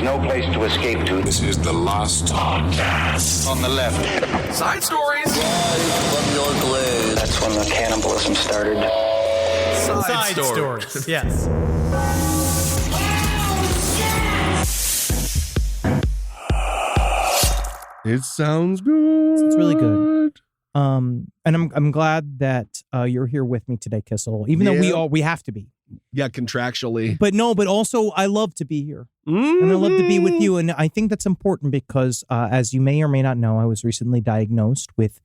no place to escape to. This is the last podcast. On the left. Side stories. From your glade. That's when the cannibalism started. Side stories. Yes. It sounds good. It's really good. And I'm glad that you're here with me today, Kissel. Even though we have to be. Yeah, contractually. But also I love to be here. And I love to be with you. And I think that's important because as you may or may not know, I was recently diagnosed with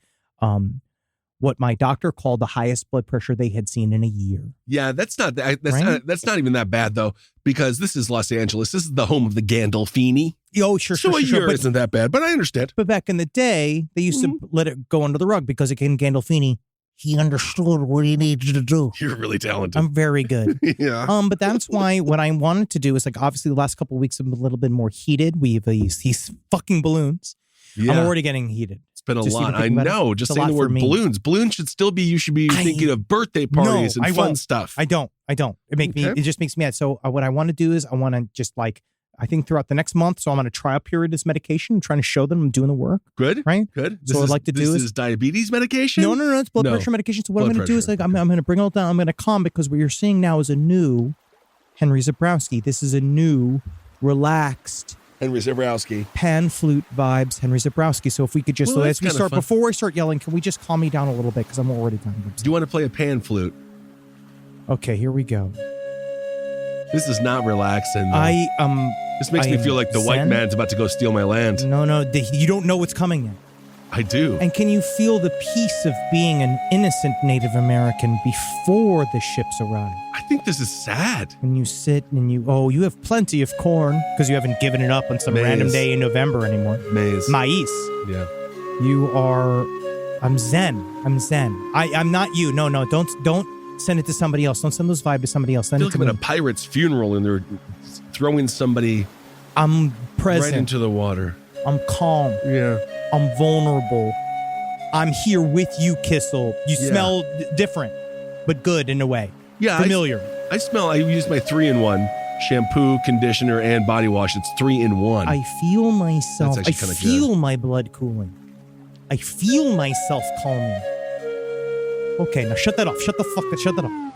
what my doctor called the highest blood pressure they had seen in a year. Yeah, that's not even that bad though, because this is Los Angeles. This is the home of the Gandolfini. Oh, sure. So a year isn't that bad, but I understand. But back in the day, they used to let it go under the rug because again, Gandolfini, he understood what he needed to do. You're really talented. I'm very good. Yeah. But that's why what I wanted to do is like obviously the last couple of weeks have been a little bit more heated. We have these fucking balloons. Yeah. I'm already getting heated. It's been a lot. I know. Just saying the word balloons. Balloons should still be. You should be thinking of birthday parties and fun stuff. I don't. It just makes me mad. So what I want to do is I want to just like. I think throughout the next month, so I'm on a trial period of this medication. I'm trying to show them I'm doing the work. Good. Right? Good. So what I'd like to do is diabetes medication? No. It's blood pressure medication. So what I'm going to do is like I'm going to bring it all down. I'm going to calm because what you're seeing now is a new Henry Zebrowski. This is a new, relaxed Henry Zebrowski. Pan flute vibes Henry Zebrowski. So if we could just, before I start yelling, can we just calm me down a little bit? Because I'm already kind of upset. Do you want to play a pan flute? Okay, here we go. This is not relaxing. This makes me feel like the white man's about to go steal my land. No, you don't know what's coming yet. I do. And can you feel the peace of being an innocent Native American before the ships arrive? I think this is sad. When you sit and you have plenty of corn because you haven't given it up on some random day in November anymore. Maize. Yeah. You are, I'm zen. I'm not you. No, don't send it to somebody else. Don't send those vibes to somebody else. Send it to me. At a pirate's funeral and they're throwing somebody I'm present. Right into the water. I'm calm. Yeah. I'm vulnerable. I'm here with you, Kissel. You smell different, but good in a way. Yeah. Familiar. I use my 3-in-1 shampoo, conditioner, and body wash. It's 3-in-1. I feel myself. I feel my blood cooling. I feel myself calming. Okay, now shut that off. Shut that off.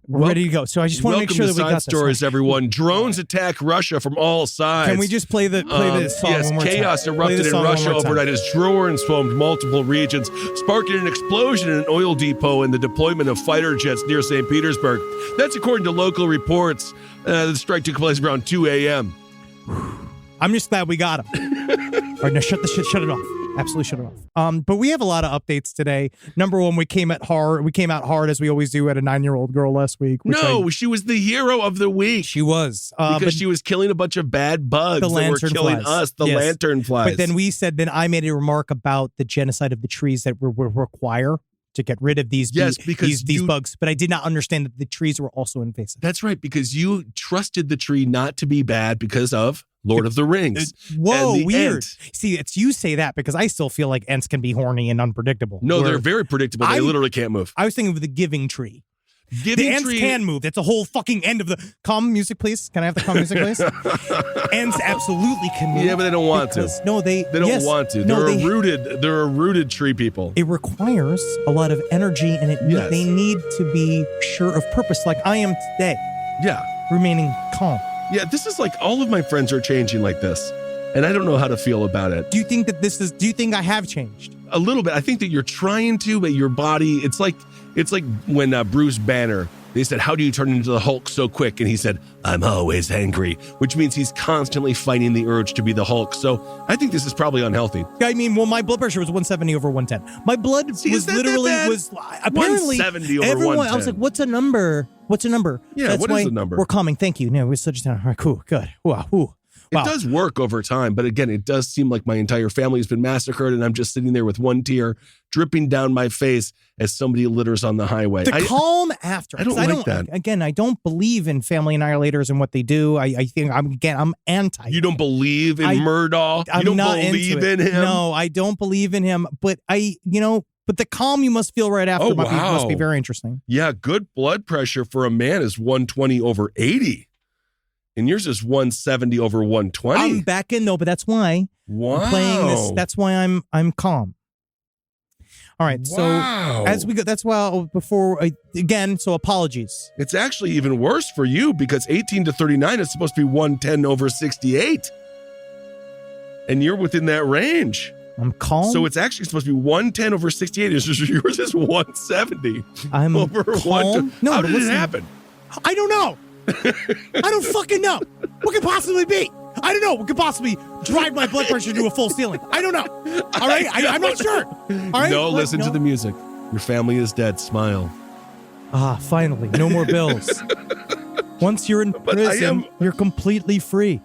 We're ready to go. So I just want to make sure that we got this. Stories, everyone. Drones attack Russia from all sides. Can we just play the song one more time? Chaos erupted in Russia overnight as drones swarmed multiple regions, sparking an explosion in an oil depot and the deployment of fighter jets near St. Petersburg. That's according to local reports. The strike took place around 2 a.m. I'm just glad we got him. All right, now shut it off. Absolutely shut it off. But we have a lot of updates today. Number one, we came out hard as we always do at a 9-year-old girl last week. She was the hero of the week. She was. Because she was killing a bunch of bad bugs that were killing us, the lantern flies. But then I made a remark about the genocide of the trees that we require to get rid of these bugs. But I did not understand that the trees were also invasive. That's right, because you trusted the tree not to be bad because of Lord of the Rings. Whoa, weird. Ent. See, it's you say that because I still feel like Ents can be horny and unpredictable. No, they're very predictable. They literally can't move. I was thinking of the Giving Tree. The Ents can move. That's the whole fucking end of the... Calm music, please. Can I have the calm music, please? Ents absolutely can move. Yeah, but they don't want to. No, they don't want to. They're a rooted tree people. It requires a lot of energy, and they need to be sure of purpose, like I am today. Yeah. Remaining calm. Yeah, this is like all of my friends are changing like this, and I don't know how to feel about it. Do you think I have changed? A little bit. I think that you're trying to, but your body, it's like when Bruce Banner, they said, how do you turn into the Hulk so quick? And he said, I'm always angry, which means he's constantly fighting the urge to be the Hulk. So I think this is probably unhealthy. I mean, my blood pressure was 170 over 110. My blood was literally apparently 170 over 110. I was like, what's a number? Yeah, that's what is the number? We're coming. Thank you. No, we're such a all right, cool, good. Wow. It does work over time, but again, it does seem like my entire family has been massacred, and I'm just sitting there with one tear dripping down my face as somebody litters on the highway. Calm after. I don't like that. Again, I don't believe in family annihilators and what they do. I think I'm anti. You don't believe in Murdaugh? You don't believe in him? No, I don't believe in him. But but the calm you must feel right after must be very interesting. Yeah, good blood pressure for a man is 120 over 80. And yours is 170 over 120. I'm back in though, but that's why I'm playing this. That's why I'm calm. All right, so as we go, that's why so apologies. It's actually even worse for you because 18 to 39 is supposed to be 110 over 68. And you're within that range. I'm calm. So it's actually supposed to be 110 over 68. Yours is 170. I'm over calm. No, how did it happen? I don't know. I don't fucking know. What could possibly be? I don't know. What could possibly drive my blood pressure to a full ceiling? I don't know. All right? I'm not sure. All right? No, listen to the music. Your family is dead. Smile. Finally. No more bills. Once you're in prison, you're completely free.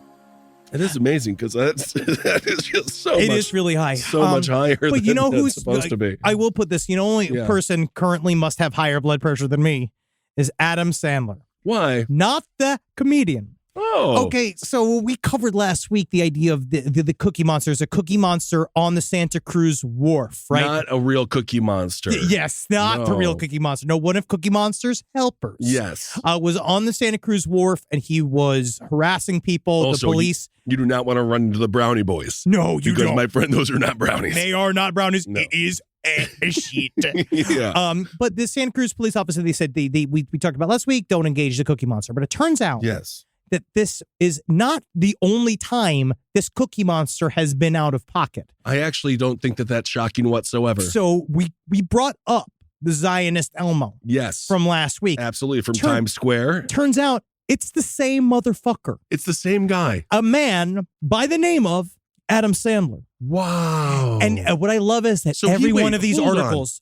It is amazing because that is just so It much. It is really high. So much higher but you know than who's it's supposed to be. I will put this, only person currently must have higher blood pressure than me is Adam Sandler. Why? Not the comedian. Oh. Okay, so we covered last week the idea of the Cookie Monster. There's a Cookie Monster on the Santa Cruz Wharf, right? Not a real Cookie Monster. Yes, not the real Cookie Monster. No, one of Cookie Monster's helpers. Yes. Was on the Santa Cruz Wharf, and he was harassing people, Also, the police. You do not want to run into the brownie boys. No, you because don't. My friend, those are not brownies. They are not brownies. No. It is a sheet. Yeah. But the Santa Cruz police officer, they said we talked about last week, don't engage the Cookie Monster. But it turns out that this is not the only time this Cookie Monster has been out of pocket. I actually don't think that that's shocking whatsoever. So we brought up the Zionist Elmo. Yes. From last week. Absolutely. From Times Square. Turns out it's the same motherfucker. It's the same guy. A man by the name of Adam Sandler. Wow. And what I love is that one of these articles,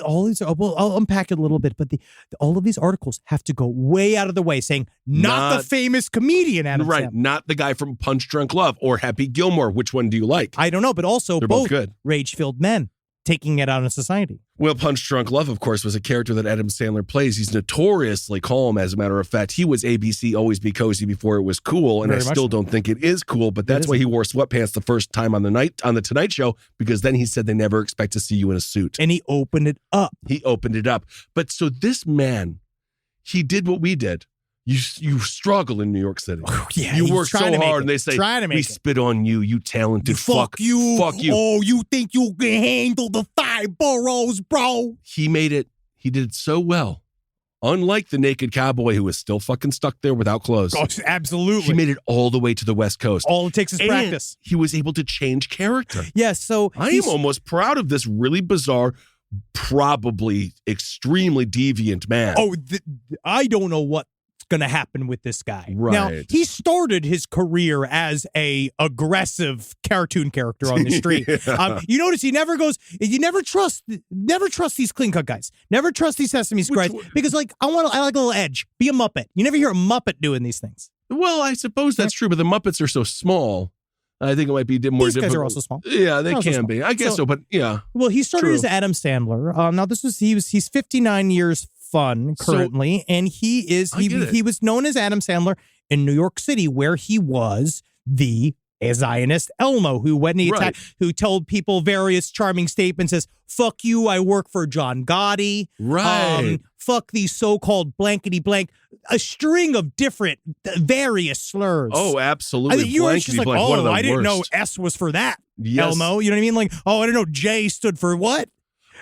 all these, I'll unpack it a little bit, but all of these articles have to go way out of the way saying not the famous comedian Adam Sandler. Not the guy from Punch Drunk Love or Happy Gilmore. Which one do you like? I don't know, but also they're both good. Rage-filled men taking it out on society. Well, Punch Drunk Love, of course, was a character that Adam Sandler plays. He's notoriously calm, as a matter of fact. He was ABC Always Be Cozy before it was cool, and I still don't think it is cool, but that's why he wore sweatpants the first time on the Tonight Show, because then he said they never expect to see you in a suit. And he opened it up. But so this man, he did what we did. You struggle in New York City. You work so hard, and they say, we spit on you, you talented fuck you. Fuck you. Oh, you think you can handle the 5 boroughs, bro? He made it. He did it so well. Unlike the naked cowboy who was still fucking stuck there without clothes. Oh, absolutely. He made it all the way to the West Coast. All it takes is practice. He was able to change character. Yes, so I am almost proud of this really bizarre, probably extremely deviant man. Oh, I don't know what's going to happen with this guy. Right. Now, he started his career as a aggressive cartoon character on the street. You notice you never trust these clean cut guys. Never trust these Sesame Street guys because I like a little edge. Be a Muppet. You never hear a Muppet doing these things. Well, I suppose that's true, but the Muppets are so small. I think it might be more difficult. These guys are also small. Yeah, they can be. I guess so, but yeah. Well, he started as Adam Sandler. Now he's 59 years fun currently, and he was known as Adam Sandler in New York City, where he was the Zionist Elmo, who told people various charming statements as "fuck you, I work for John Gotti," fuck these so-called blankety blank, a string of different various slurs. Oh, absolutely. You were just like, I didn't know S was for that, Elmo. You know what I mean? Like, I didn't know J stood for what.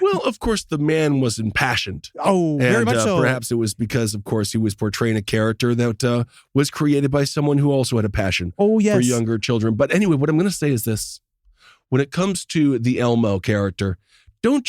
Well, of course, the man was impassioned. Oh, very much so. Perhaps it was because, of course, he was portraying a character that was created by someone who also had a passion for younger children. But anyway, what I'm going to say is this. When it comes to the Elmo character, and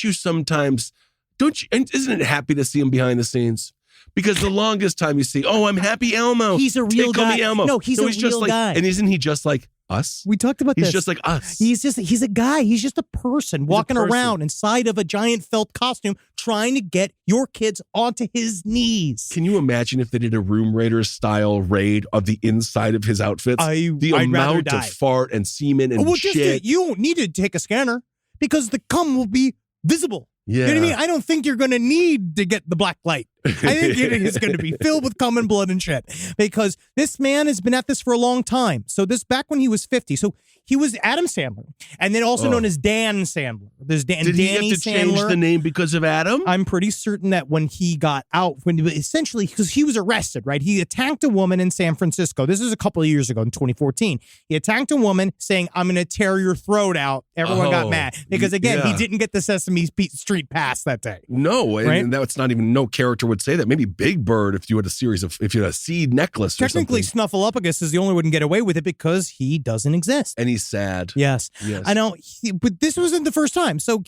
isn't it happy to see him behind the scenes? Because the longest time you see, I'm happy Elmo. He's a real guy. Call me Elmo. No, he's a real guy. And isn't he just like us? We talked about this. He's just like us. He's a guy. He's just a person walking around inside of a giant felt costume trying to get your kids onto his knees. Can you imagine if they did a Room Raiders style raid of the inside of his outfits? The amount of fart and semen and shit. You don't need to take a scanner because the cum will be visible. Yeah. You know what I mean? I don't think you're going to need to get the black light I think it is going to be filled with cum and blood and shit, because this man has been at this for a long time. So this back when he was 50. So he was Adam Sandler, and then also known as Dan Sandler. There's Dan. Did he Danny have to change Sandler. the name because of Adam? I'm pretty certain that when he got out, essentially, because he was arrested, right? He attacked a woman in San Francisco. This is a couple of years ago in 2014. He attacked a woman saying, "I'm going to tear your throat out." Everyone got mad because, again, he didn't get the Sesame Street pass that day. No, and, right? and that's not even, no character would say that. Maybe Big Bird if you had a seed necklace or Technically, something. Snuffleupagus is the only one who can get away with it because he doesn't exist. And he's sad. Yes. I know, but this wasn't the first time. So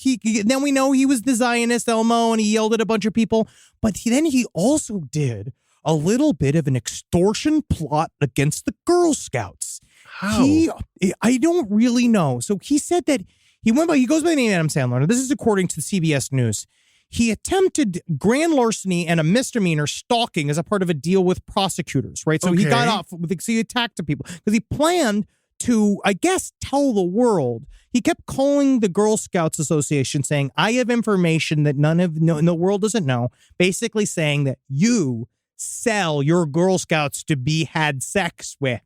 then we know he was the Zionist Elmo, and he yelled at a bunch of people. But then he also did a little bit of an extortion plot against the Girl Scouts. How? I don't really know. So he said that he goes by the name Adam Sandler. Now, this is according to CBS News. He attempted grand larceny and a misdemeanor stalking as a part of a deal with prosecutors, right? So he got off, so he attacked people because he planned to, I guess, tell the world. He kept calling the Girl Scouts Association saying, "I have information that the world doesn't know," basically saying that you sell your Girl Scouts to be had sex with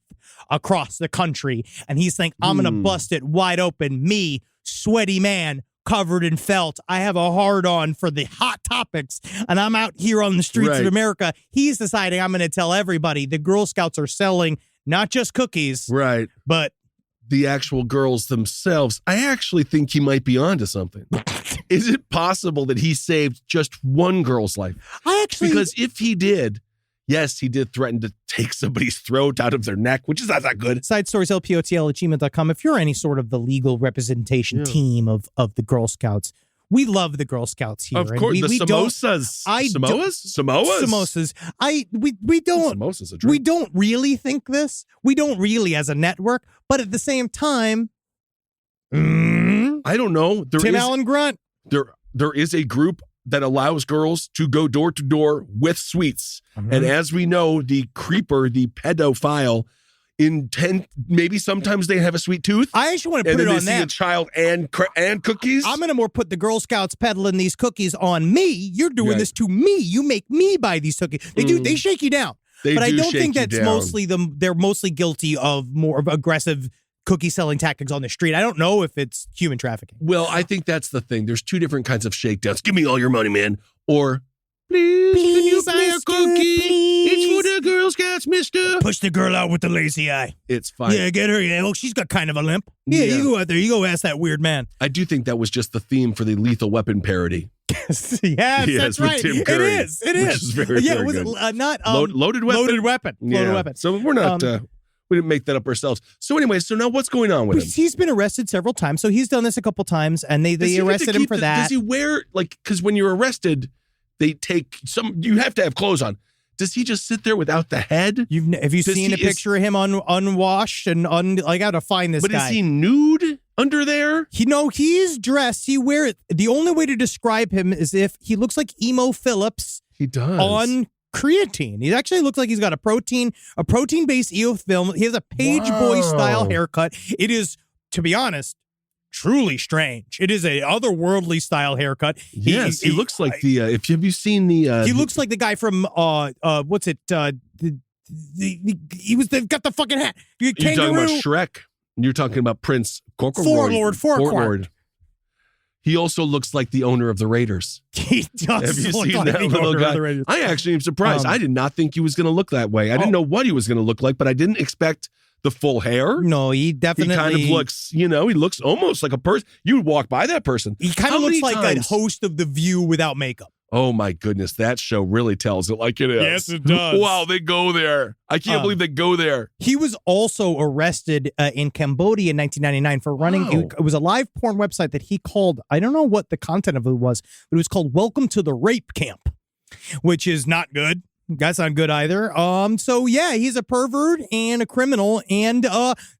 across the country. And he's saying, "I'm going to bust it wide open. Me, sweaty man, covered in felt. I have a hard-on for the hot topics, and I'm out here on the streets of America." He's deciding, "I'm going to tell everybody the Girl Scouts are selling not just cookies, right, but the actual girls themselves." I actually think he might be onto something. Is it possible that he saved just one girl's life? Because if he did, yes, he did threaten to take somebody's throat out of their neck, which is not that good. Side stories, lpotl@gmail.com. If you're any sort of the legal representation team of the Girl Scouts, we love the Girl Scouts here. Of course, the samosas. Samosas. Samosas a drink. We don't really think this. We don't really as a network, but at the same time, I don't know. Tim Allen Grunt. There is a group that allows girls to go door to door with sweets. And as we know, the creeper, the pedophile, maybe sometimes they have a sweet tooth. I actually want to put it on them. And then they see a child and cookies. I'm going to more put the Girl Scouts peddling these cookies on me. You're doing this to me. You make me buy these cookies. They shake you down. But I don't think that's mostly they're mostly guilty of more of aggressive cookie selling tactics on the street. I don't know if it's human trafficking. Well, I think that's the thing. There's two different kinds of shakedowns. "Give me all your money, man." Or, please can you buy a cookie? Please. It's for the Girl Scouts, mister. Push the girl out with the lazy eye. It's fine. Yeah, get her. Yeah, she's got kind of a limp. Yeah, you go out there. You go ask that weird man. I do think that was just the theme for the Lethal Weapon parody. yes, that's right. Tim Curry, it is. It which is. Very, yeah, very was good. It not Loaded Weapon? Loaded Weapon. Loaded Weapon. So we're not... we didn't make that up ourselves. So anyway, so now what's going on with him? He's been arrested several times. So he's done this a couple times, and they arrested him for that. Does he wear, because when you're arrested, they take you have to have clothes on. Does he just sit there without the head? Have you seen a picture of him unwashed and I got to find this guy. But is he nude under there? He's dressed. The only way to describe him is if he looks like Emo Phillips. He does. On creatine. He actually looks like he's got a protein-based EO film. He has a page boy style haircut. It is, to be honest, truly strange. It is a otherworldly style haircut. Yes, he looks like have you seen the he looks like the guy from what's it they've got the fucking hat. You're talking about Shrek. You're talking about Prince Lord Farquaad. He also looks like the owner of the Raiders. He does. Have you seen that little guy? I actually am surprised. I did not think he was going to look that way. I didn't know what he was going to look like, but I didn't expect the full hair. No, he definitely... He kind of looks, he looks almost like a person. You would walk by that person. He kind of looks like a host of The View without makeup. Oh my goodness, that show really tells it like it is. Yes, it does. Wow, they go there. I can't believe they go there. He was also arrested in Cambodia in 1999 for running. It was a live porn website that he called, I don't know what the content of it was, but it was called Welcome to the Rape Camp, which is not good. That's not good either. So yeah, he's a pervert and a criminal, and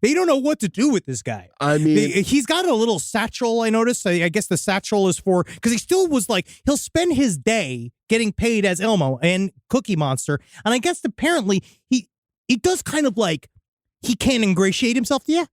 they don't know what to do with this guy. I mean, he's got a little satchel. I noticed. I guess the satchel is for because he still was like he'll spend his day getting paid as Elmo and Cookie Monster, and I guess apparently he does kind of like he can't ingratiate himself. Yeah.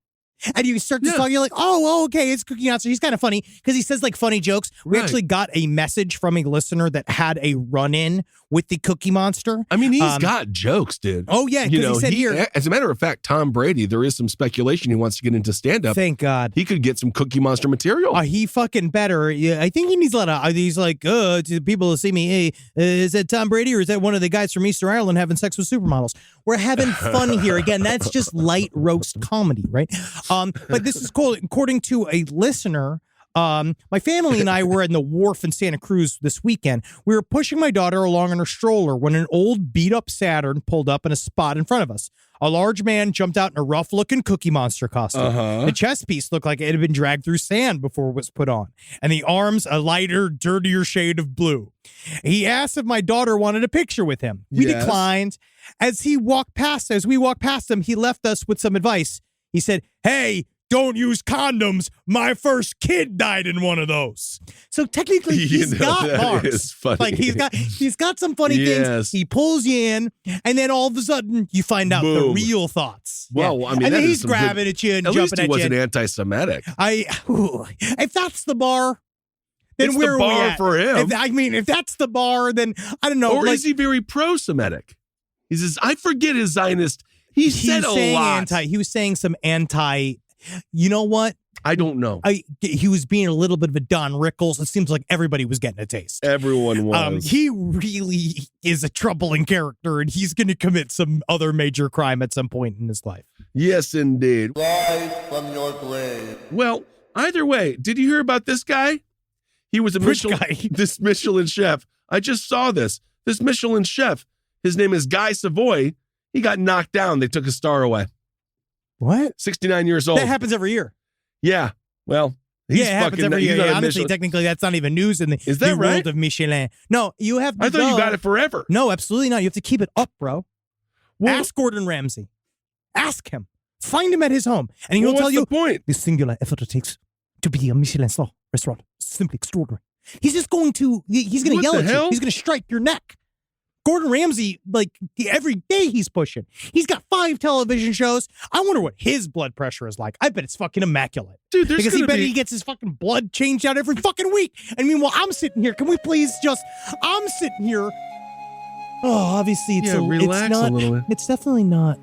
And you start to talk, you're like, oh, okay, it's Cookie Monster. He's kind of funny because he says like funny jokes. We actually got a message from a listener that had a run-in with the Cookie Monster. I mean, he's got jokes, dude. Oh, yeah, because he said here. As a matter of fact, Tom Brady, there is some speculation he wants to get into stand-up. Thank God. He could get some Cookie Monster material. He fucking better. Yeah, I think he needs a lot of, he's like, to the people who see me, hey, is that Tom Brady or is that one of the guys from Easter Ireland having sex with supermodels? We're having fun here. Again, that's just light roast comedy, right? But this is cool. According to a listener, my family and I were in the wharf in Santa Cruz this weekend. We were pushing my daughter along in her stroller when an old beat-up Saturn pulled up in a spot in front of us. A large man jumped out in a rough-looking Cookie Monster costume. The chest piece looked like it had been dragged through sand before it was put on, and the arms a lighter, dirtier shade of blue. He asked if my daughter wanted a picture with him. We declined. As we walked past him, he left us with some advice. He said, "Hey, don't use condoms. My first kid died in one of those." So technically, he's got bars. Is funny. Like he's got some funny things. He pulls you in, and then all of a sudden, you find out the real thoughts. Well, I mean, and then he's grabbing at you and jumping at you. At least he wasn't anti-Semitic. If that's the bar, then it's where the are we bar at? for him. If that's the bar, then I don't know. Or is he very pro-Semitic? He says, I forget his Zionist. He said a lot. He was saying some anti. You know what? I don't know. He was being a little bit of a Don Rickles. It seems like everybody was getting a taste. Everyone was. He really is a troubling character, and he's going to commit some other major crime at some point in his life. Yes, indeed. Rise from your grave. Well, either way, did you hear about this guy? He was this Michelin chef. I just saw this. This Michelin chef. His name is Guy Savoy. He got knocked down. They took his star away. What? 69 years old. That happens every year. Yeah. Well, it happens every year. Yeah, honestly, technically, that's not even news in the world of Michelin. No, you have to I thought you got it forever. No, absolutely not. You have to keep it up, bro. Well, ask Gordon Ramsay. Ask him. Find him at his home. And he'll tell you the singular effort it takes to be a Michelin star restaurant. Simply extraordinary. He's just going to, he's going to yell at you. He's going to strike your neck. Gordon Ramsay, like every day he's pushing. He's got 5 television shows. I wonder what his blood pressure is like. I bet it's fucking immaculate. Dude, because he gets his fucking blood changed out every fucking week. And meanwhile, I'm sitting here. Can we please I'm sitting here. Oh, obviously it's relax a little bit. It's definitely not.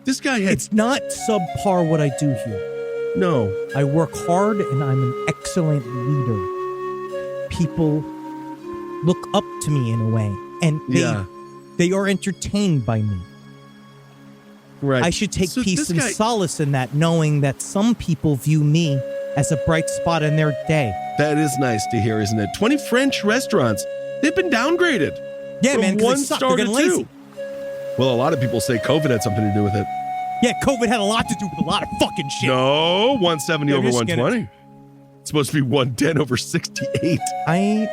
This guy it's not subpar what I do here. No. I work hard and I'm an excellent leader. People look up to me in a way. And they are entertained by me. Right. I should take peace and solace in that, knowing that some people view me as a bright spot in their day. That is nice to hear, isn't it? 20 French restaurants. They've been downgraded. Yeah, man, because they suck. They're getting lazy. Well, a lot of people say COVID had something to do with it. Yeah, COVID had a lot to do with a lot of fucking shit. No, 170 over 120. It's supposed to be 110 over 68. I'm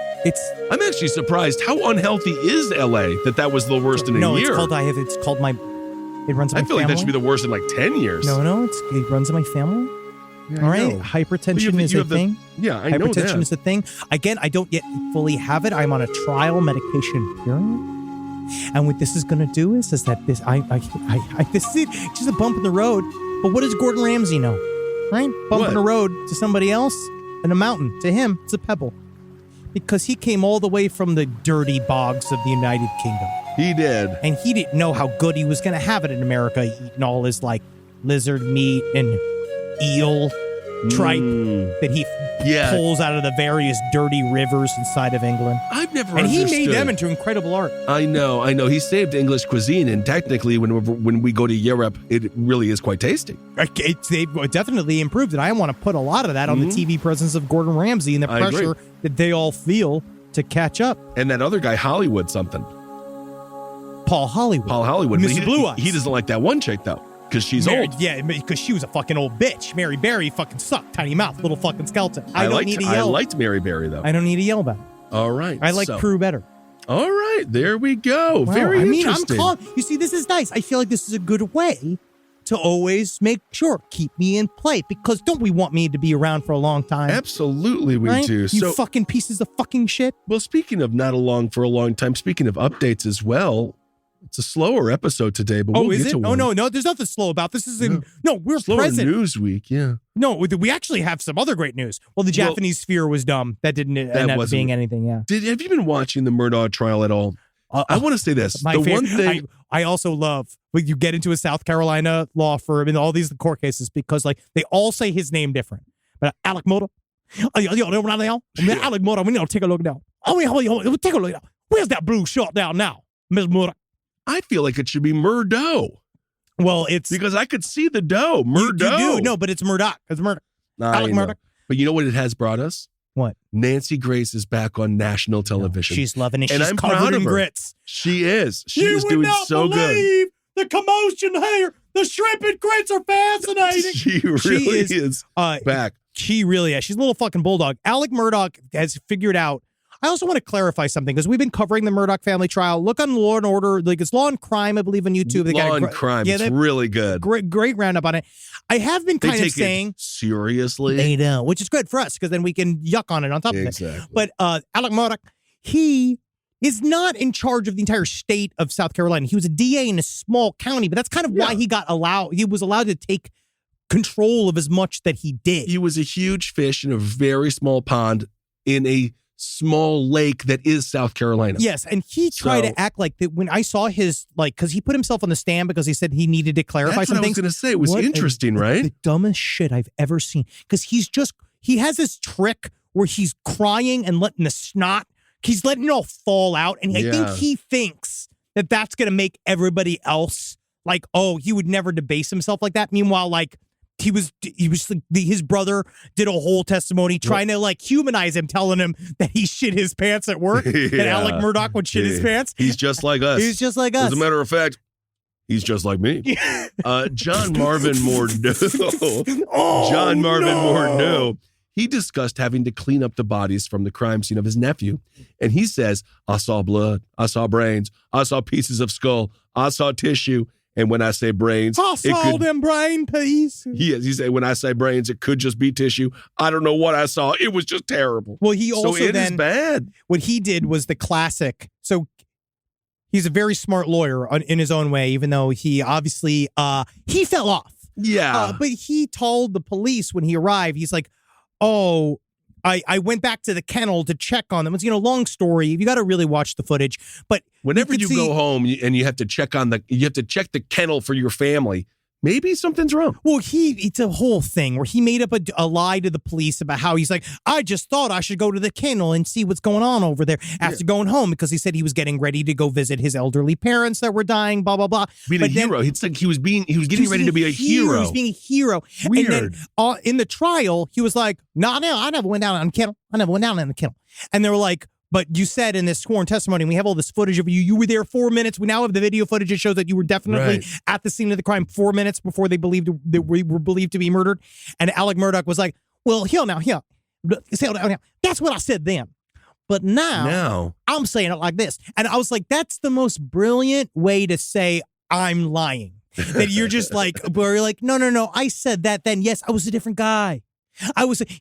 actually surprised. How unhealthy is LA that was the worst in a year? No, it runs in my family. I feel like that should be the worst in like 10 years. No, it runs in my family. Yeah, all right, hypertension is a thing. Yeah, I know that. Hypertension is a thing. Again, I don't yet fully have it. I'm on a trial medication period. And what this is going to do is that this is just a bump in the road. But what does Gordon Ramsay know? Right? Bump in the road to somebody else and a mountain. To him, it's a pebble. Because he came all the way from the dirty bogs of the United Kingdom. He did. And he didn't know how good he was going to have it in America, eating all his like lizard meat and eel tripe that he pulls out of the various dirty rivers inside of England. I've never And understood. he made them into incredible art. I know. He saved English cuisine, and technically, when we go to Europe, it really is quite tasty. They've definitely improved it. I want to put a lot of that on the TV presence of Gordon Ramsay and the pressure that they all feel to catch up. And that other guy, Hollywood something. Paul Hollywood. Mr. Blue Eyes. He doesn't like that one chick, though. Because she's old. Yeah, because she was a fucking old bitch. Mary Berry fucking sucked. Tiny mouth, little fucking skeleton. I liked Mary Berry, though. I don't need to yell about it. All right. I like Prue better. All right. There we go. Wow, Very interesting. You see, this is nice. I feel like this is a good way to always make sure, keep me in play. Because don't we want me to be around for a long time? Absolutely we do. You fucking pieces of fucking shit. Well, speaking of not along for a long time, speaking of updates as well, It's a slower episode today, but we'll is get it? to one. No. There's nothing slow about this. Is in we're Slower present. news week, yeah. No, we actually have some other great news. Well, the Japanese sphere was dumb. That didn't end up being anything. Yeah. Have you been watching the Murdaugh trial at all? I want to say this. One thing I also love when you get into a South Carolina law firm and all these court cases because like they all say his name different. But Alex Murdaugh, Alex Murdaugh, we need to take a look now. Take a look now. Where's that blue shot down now, Miss Murdaugh? I feel like it should be Murdaugh. Well, it's because I could see the dough. Murdaugh. You do. No, but it's Murdaugh. It's Murdaugh. Alex Murdaugh. But you know what it has brought us? What? Nancy Grace is back on national television. She's loving it. And She's I'm covered proud in of her. grits. She is. She is doing so good. The commotion here. The shrimp and grits are fascinating. She really is back. She really is. She's a little fucking bulldog. Alex Murdaugh has figured out. I also want to clarify something because we've been covering the Murdaugh family trial. Look on Law and Order, like it's Law and Crime, I believe, on YouTube. They Law and Crime, it's really good. Great roundup on it. I have been kind of saying seriously, they know, which is good for us because then we can yuck on it on top of it. But Alex Murdaugh, he is not in charge of the entire state of South Carolina. He was a DA in a small county, but that's kind of why he was allowed to take control of as much that he did. He was a huge fish in a very small pond in a small lake that is South Carolina. Yes, and he tried to act like that when I saw his, like, because he put himself on the stand because he said he needed to clarify some things. I was going to say. It was interesting, right? The dumbest shit I've ever seen. Because he has this trick where he's crying and letting the snot, he's letting it all fall out. And I think he thinks that that's going to make everybody else like, oh, he would never debase himself like that. Meanwhile, like, he was like his brother did a whole testimony trying to like humanize him, telling him that he shit his pants at work. That Alex Murdaugh would shit his pants. He's just like us. He's just like us. As a matter of fact, he's just like me. John Marvin Murdaugh. John Marvin Murdaugh. He discussed having to clean up the bodies from the crime scene of his nephew. And he says, I saw blood, I saw brains, I saw pieces of skull, I saw tissue. And when I say brains, I saw them brain pieces. He said, when I say brains, it could just be tissue. I don't know what I saw. It was just terrible. Well, he also so it is bad. What he did was the classic. So he's a very smart lawyer in his own way, even though he obviously he fell off. Yeah. But he told the police when he arrived, he's like, oh, I went back to the kennel to check on them. It's, long story. You got to really watch the footage. But whenever you go home and you have to check the kennel for your family, maybe something's wrong. Well, it's a whole thing where he made up a lie to the police about how he's like, I just thought I should go to the kennel and see what's going on over there after going home because he said he was getting ready to go visit his elderly parents that were dying, blah, blah, blah. Being a hero. It's like he was getting ready to be a hero. He was being a hero. Weird. And then in the trial, he was like, no, I never went down on the kennel. I never went down on the kennel. And they were like, but you said in this sworn testimony, we have all this footage of you. You were there 4 minutes. We now have the video footage that shows that you were definitely at the scene of the crime 4 minutes before they were believed to be murdered. And Alex Murdaugh was like, well, here. That's what I said then. But now I'm saying it like this. And I was like, that's the most brilliant way to say I'm lying. That you're just like, where you're like, no, I said that then. Yes, I was a different guy.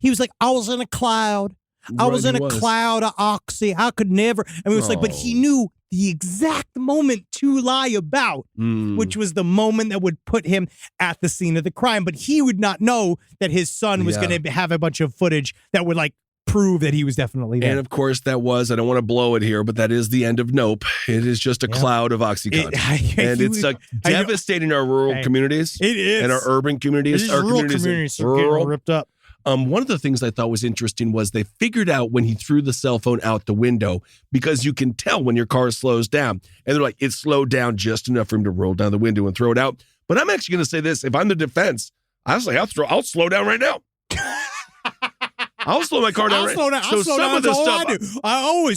He was like, I was in a cloud. I was in a cloud of oxy. I could never. And it was like, but he knew the exact moment to lie about, which was the moment that would put him at the scene of the crime. But he would not know that his son was going to have a bunch of footage that would like prove that he was definitely there. And of course, I don't want to blow it here, but that is the end of Nope. It is just a cloud of Oxycontin. And it's devastating our rural communities. It is. And our urban communities. Our communities are getting ripped up. One of the things I thought was interesting was they figured out when he threw the cell phone out the window, because you can tell when your car slows down. And they're like, it slowed down just enough for him to roll down the window and throw it out. But I'm actually going to say this. If I'm the defense, I was like, I'll slow down right now. I'll slow my car down. I'll slow down. So some of the stuff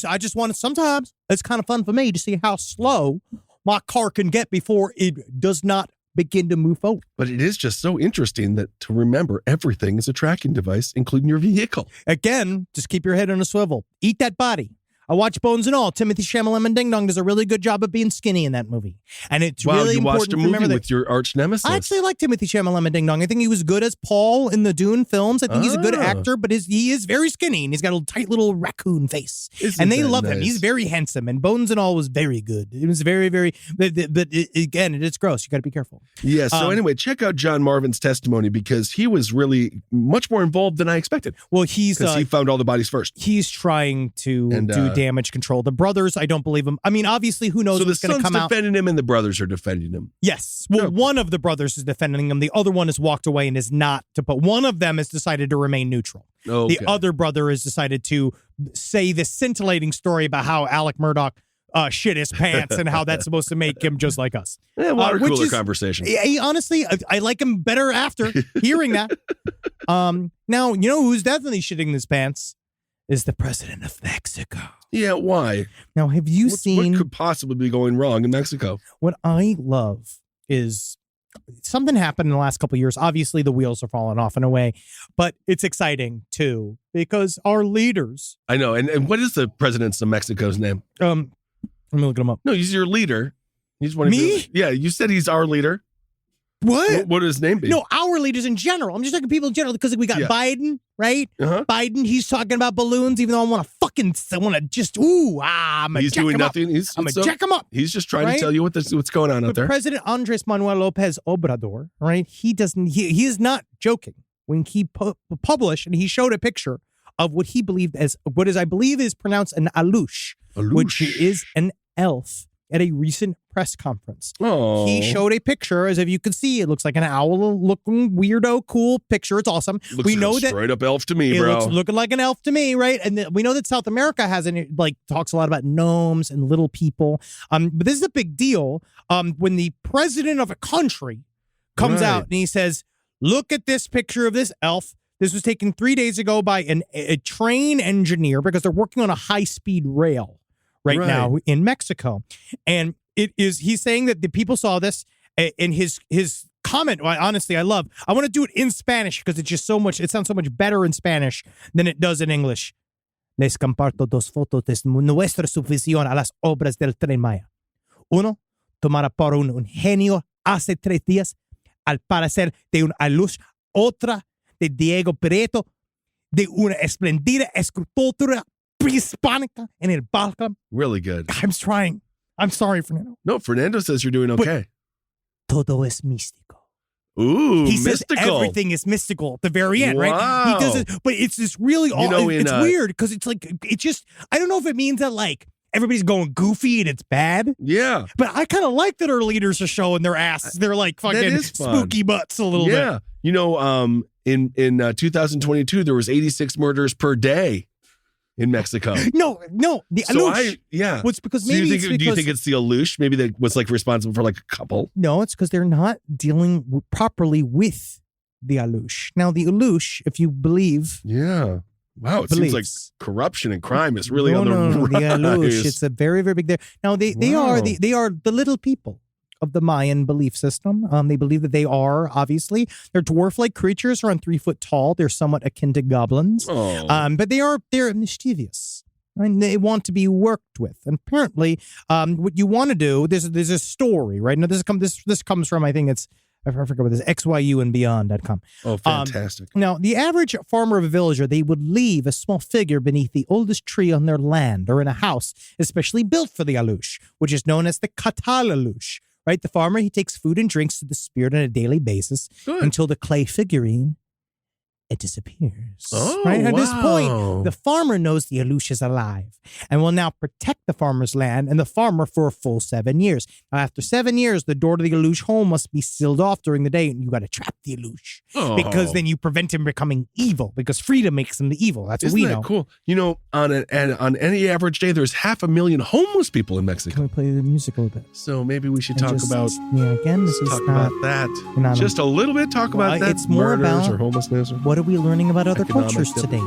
I just want to, sometimes it's kind of fun for me to see how slow my car can get before it does not begin to move forward. But it is just so interesting that to remember everything is a tracking device, including your vehicle. Again, just keep your head on a swivel. Eat that body. I watch Bones and All. Timothy Chalamet Ding Dong does a really good job of being skinny in that movie. And it's really you important watched a to movie remember that. with your arch nemesis. I actually like Timothy Chalamet Ding Dong. I think he was good as Paul in the Dune films. I think he's a good actor, but he is very skinny, and he's got a tight little raccoon face. Isn't and they that love him. nice? He's very handsome, and Bones and All was very good. It was very, very, again, it's gross. You got to be careful. Yeah, so anyway, check out John Marvin's testimony because he was really much more involved than I expected. Well, he found all the bodies first. He's trying to do damage control. The brothers, I don't believe him. I mean, obviously, who knows what's going to come out. So the son's defending him and the brothers are defending him. Yes. Well, one of the brothers is defending him. The other one has walked away and is not. But one of them has decided to remain neutral. Okay. The other brother has decided to say this scintillating story about how Alex Murdaugh shit his pants and how that's supposed to make him just like us. Yeah, water cooler conversation. Honestly, I like him better after hearing that. Now, you know who's definitely shitting his pants is the president of Mexico. Yeah, why? Now, have you seen... What could possibly be going wrong in Mexico? What I love is something happened in the last couple of years. Obviously, the wheels are falling off in a way, but it's exciting, too, because our leaders... I know. And what is the president of Mexico's name? Let me look him up. No, he's your leader. He's one of Me? Yeah, you said he's our leader. What? What would his name be? No, our leaders in general. I'm just talking people in general because we got Biden, right? Uh-huh. Biden, he's talking about balloons, even though I'm he's doing nothing. I'm going to jack him up. He's just trying to tell you what's going on out there. President Andres Manuel Lopez Obrador, right? He is not joking when he published and he showed a picture of what he believed as I believe is pronounced an Alux, which is an elf. At a recent press conference. Oh. He showed a picture, as if you could see, it looks like an owl-looking, weirdo, cool picture. It's awesome. We know that straight up elf to me, bro. It looks looking like an elf to me, right? And we know that South America talks a lot about gnomes and little people. But this is a big deal. When the president of a country comes out and he says, "Look at this picture of this elf. This was taken 3 days ago by a train engineer because they're working on a high-speed rail." Right now in Mexico. And he's saying that the people saw this in his comment. Honestly, I want to do it in Spanish because it's just it sounds so much better in Spanish than it does in English. Les comparto dos fotos de nuestra sucesión a las obras del Tren Maya. Uno, tomada por un genio hace 3 días, al parecer de un Alux. Otra, de Diego Prieto, de una esplendida escultura prehispánica en el Balkan. Really good. I'm trying. I'm sorry, Fernando. No, Fernando says you're doing okay. But todo es místico. Ooh, he mystical. Says everything is mystical at the very end, right? He does it, but it's just really it's weird because it's like I don't know if it means that like everybody's going goofy and it's bad. Yeah. But I kind of like that our leaders are showing their asses. They're like fucking spooky butts a little bit. Yeah. You know, in 2022 there was 86 murders per day in Mexico. No, the Alux. What's because maybe do you think it's the Alux? Maybe that was like responsible for like a couple. No, it's because they're not dealing properly with the Alux. Now, the Alux, if you believe, wow, it seems like corruption and crime is really on the rise. The Alux, it's a very, very big there. Now they are the little people of the Mayan belief system. They believe that they are, obviously, they're dwarf-like creatures, around 3 foot tall. They're somewhat akin to goblins. But they're mischievous. And they want to be worked with. And apparently, what you want to do, there's a story, right? Now, this comes from, I think I forget what this is, xyuandbeyond.com. Oh, fantastic. Now, the average farmer of a villager, they would leave a small figure beneath the oldest tree on their land or in a house, especially built for the Alux, which is known as the Catal Alux. Right, the farmer, he takes food and drinks to the spirit on a daily basis until the clay figurine, it disappears. Right? At this point, the farmer knows the Alux is alive and will now protect the farmer's land and the farmer for a full 7 years. Now, after 7 years, the door to the Alux home must be sealed off during the day, and you got to trap the Alux because then you prevent him becoming evil because freedom makes him the evil. That's what we know. Isn't that cool? You know, on any average day, there's 500,000 homeless people in Mexico. Can we play the music a little bit? So maybe we should talk about that. Just a little bit. Talk about that. It's more about or homelessness. What are we learning about other cultures today?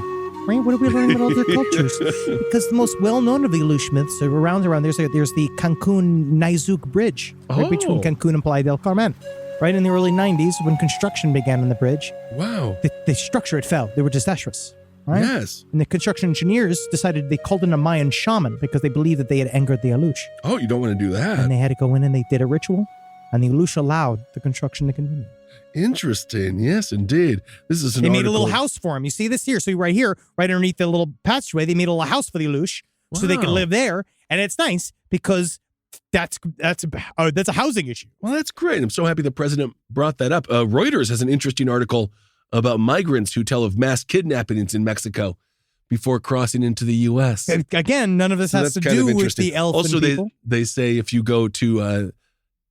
Right? What are we learning about other cultures? Because the most well-known of the Alux myths are around there's the Cancun-Nizuc Bridge right between Cancun and Playa del Carmen. Right in the early 90s, when construction began on the bridge, wow, the structure, it fell. They were disastrous. right? Yes. And the construction engineers decided they called in a Mayan shaman because they believed that they had angered the Alux. Oh, you don't want to do that. And they had to go in and they did a ritual, and the Alux allowed the construction to continue. Interesting. Yes, indeed. This is an They made article. a little house for him. You see this here? So right here, right underneath the little passageway, they made a little house for the Alux so they could Wow. live there. And it's nice because that's a housing issue. Well, that's great. I'm so happy the president brought that up. Reuters has an interesting article about migrants who tell of mass kidnappings in Mexico before crossing into the U.S. And again, none of this So has to that's kind of do with interesting. the elf Also, and people. they say if you go to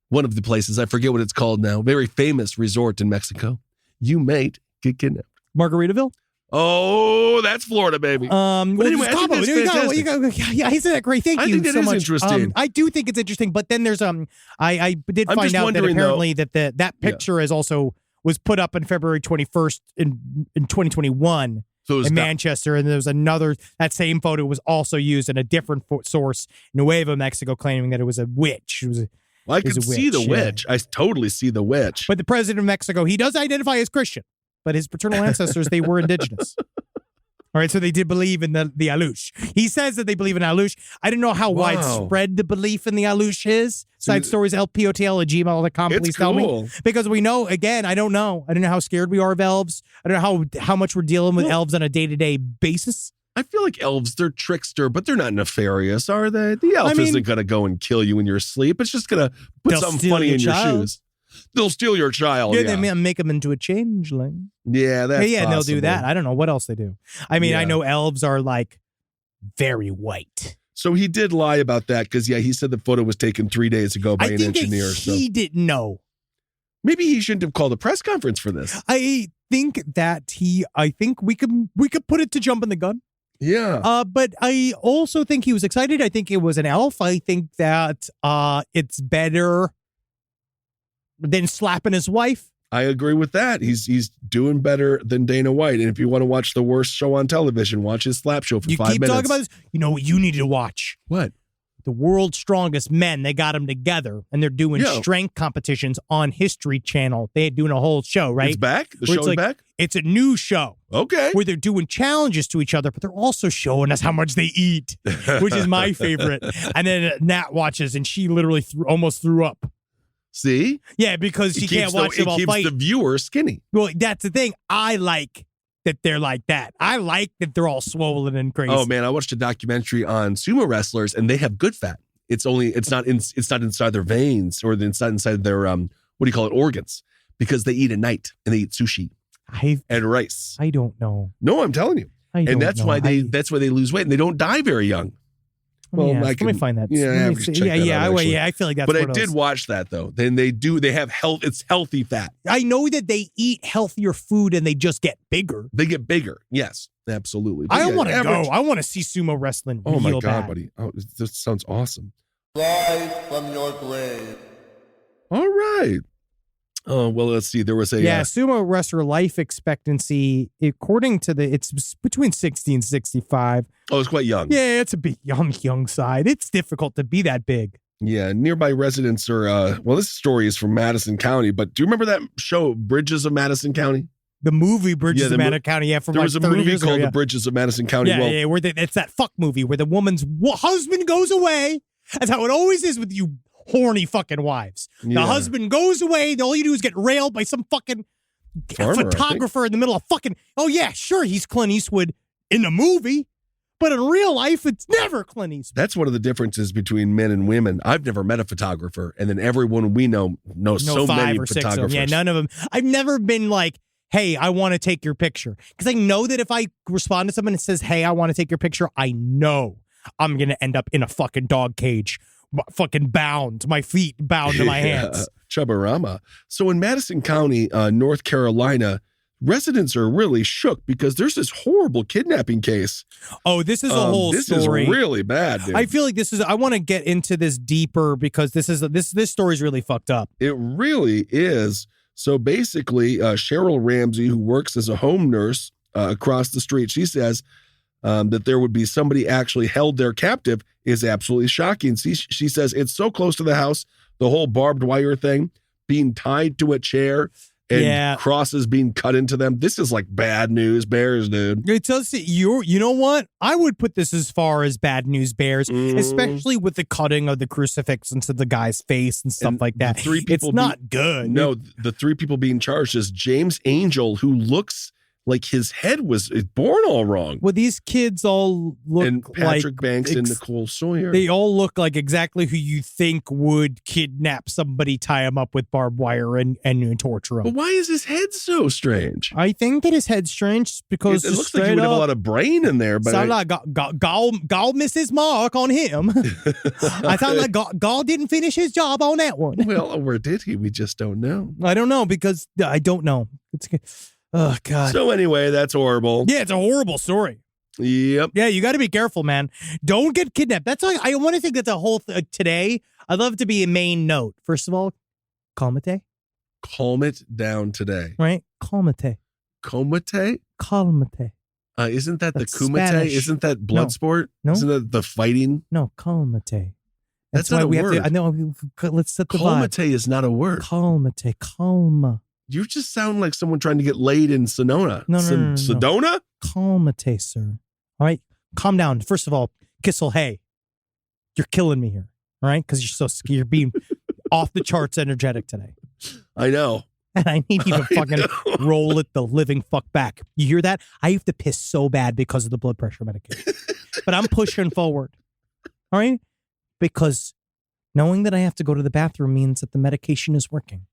one of the places, I forget what it's called now, very famous resort in Mexico, you might get kidnapped. Margaritaville? Oh, that's Florida, baby. Well, anyway, I think Cabo. that's There you go. fantastic. Yeah, isn't that great? Thank I you think that so is much. interesting. I do think it's interesting, but then there's I did I'm find just out that wondering, apparently that picture is also was put up on February 21st in 2021 So it's in not- Manchester, and there was another. That same photo was also used in a different source, Nuevo Mexico, claiming that it was a witch. It was Well, I is can a see the witch, yeah. witch. I totally see the witch. But the president of Mexico, he does identify as Christian, but his paternal ancestors, they were indigenous. All right, so they did believe in the Alux. He says that they believe in Alux. I don't know how Wow. widespread the belief in the Alux is. Side stories, lpotl@gmail.com. It's Please tell cool. me. Because we know, again, I don't know. I don't know how scared we are of elves. I don't know how much we're dealing with elves on a day-to-day basis. I feel like elves, they're trickster, but they're not nefarious, are they? The elf isn't going to go and kill you in your sleep. It's just going to put They'll something steal funny your in your child. shoes. They'll steal your child. Yeah, Yeah, they make them into a changeling. yeah, that's Yeah, and they'll do possible. that. I don't know what else they do. I mean, I Yeah. know elves are like very white. So he did lie about that because, yeah, he said the photo was taken 3 days ago by I an think engineer. that So he didn't know. maybe he shouldn't have called a press conference for this. I think we could put it to jumping the gun. Yeah. But I also think he was excited. I think it was an elf. I think that it's better than slapping his wife. I agree with that. He's doing better than Dana White. And if you want to watch the worst show on television, watch his slap show for You 5 keep minutes. talking about this. You know what you need to watch? What? The World's Strongest Men. They got them together, and they're doing Yeah. strength competitions on History Channel. They're doing a whole show, right? It's back? The Where show it's is like- back? It's a new show Okay. where they're doing challenges to each other, but they're also showing us how much they eat, which is my favorite. And then Nat watches, and she literally almost threw up. See? Yeah, because she can't watch them all It keeps fight. the viewer skinny. Well, that's the thing. I like that they're like that. I like that they're all swollen and crazy. Oh man, I watched a documentary on sumo wrestlers, and they have good fat. It's not inside their veins or it's not inside their what do you call it, organs, because they eat at night and they eat sushi and rice. I don't know. No, I'm telling you, and that's know. why they lose weight and they don't die very young. Well, Well, I let me can- find that. yeah, I Let me have to see. check that out, actually. I feel like that's But I what it did was. watch that though. Then they have health. It's healthy fat. I know that they eat healthier food and they just get bigger. They get bigger. Yes, absolutely. But I yeah, want to average- go. I want to see sumo wrestling. Oh my real god, bad. buddy! Oh, this sounds awesome. Rise from your grave. All right. Oh well, let's see. There was a Yeah, sumo wrestler life expectancy, according to it's between 60 and 65. oh, it's quite young. Yeah, it's a bit young side. It's difficult to be that big. Yeah, nearby residents are, well, this story is from Madison County, but do you remember that show, Bridges of Madison County? The movie Bridges Yeah, of the Madison County, from There like was a 30 movie years called ago, The Bridges of Madison County. Yeah, well, yeah, where it's that fuck movie where the woman's husband goes away. That's how it always is with you horny fucking wives. The Yeah. husband goes away. All you do is get railed by some fucking Farmer, I think. photographer in the middle of fucking. Oh yeah, sure, he's Clint Eastwood in the movie, but in real life, it's never Clint Eastwood. That's one of the differences between men and women. I've never met a photographer, and then everyone we know knows so 5 many or 6 of them. photographers. Yeah, none of them. I've never been like, hey, I want to take your picture. Because I know that if I respond to someone and says, hey, I want to take your picture, I know I'm going to end up in a fucking dog cage, fucking bound, my feet bound to my hands. Chubbarama. So in Madison County, North Carolina, residents are really shook because there's this horrible kidnapping case. Oh, this is a whole this story. is really bad, dude. I feel like I want to get into this deeper because this story's really fucked up. It really is. So basically, Cheryl Ramsey, who works as a home nurse across the street, she says that there would be somebody actually held there captive is absolutely shocking. She says it's so close to the house, the whole barbed wire thing, being tied to a chair. and crosses being cut into them. This is like bad news bears, dude. It does. You know what? I would put this as far as bad news bears, especially with the cutting of the crucifix into the guy's face and stuff like that. It's not good. No, the 3 people being charged is James Angel, who looks like his head was born all wrong. Well, these kids all look and Patrick like Banks and Nicole Sawyer. They all look like exactly who you think would kidnap somebody, tie him up with barbed wire, and torture him. But why is his head so strange? I think that his head's strange because it looks like he would have a lot of brain in there. But sound like God missed his mark on him. I sound like God didn't finish his job on that one. Well, where did he? We just don't know. I don't know because I don't know. Oh, God. So anyway, that's horrible. Yeah, it's a horrible story. Yep. Yeah, you got to be careful, man. Don't get kidnapped. That's why I want to think that's a whole today. I'd love it to be a main note. First of all, calmate. Calm it down today. Right? Calmate. Calmate? Calmate. Isn't that That's the kumite? Spanish. Isn't that blood sport? No. Isn't that the fighting? No, calmate. That's not a word. I know. Let's set the vibe. Calmate is not a word. Calmate. Calma. You just sound like someone trying to get laid in Sonoma. No. Sedona? Calmate, sir. All right? Calm down. First of all, Kissel, hey, you're killing me here. All right? Because you're being off the charts energetic today. I know. And I need you to fucking roll it the living fuck back. You hear that? I have to piss so bad because of the blood pressure medication. But I'm pushing forward. All right? Because knowing that I have to go to the bathroom means that the medication is working.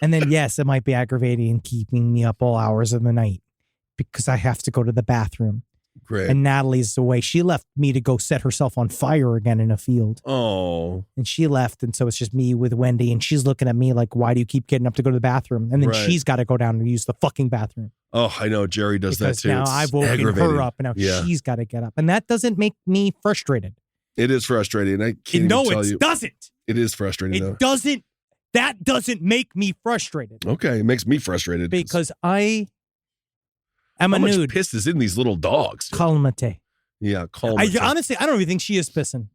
And then, yes, it might be aggravating and keeping me up all hours of the night because I have to go to the bathroom. Great. And Natalie's away. She left me to go set herself on fire again in a field. Oh. And she left. And so it's just me with Wendy. And she's looking at me like, why do you keep getting up to go to the bathroom? And then she's got to go down and use the fucking bathroom. Oh, I know. Jerry does because that too. Now It's I've woken her up and now she's got to get up. And that doesn't make me frustrated. It is frustrating. I can't No, tell it you. doesn't. It is frustrating, though. It doesn't. That doesn't make me frustrated. Okay, it makes me frustrated. Because I am a How much nude. piss is in these little dogs? Calmate. Yeah, calmate. Honestly, I don't even think she is pissing.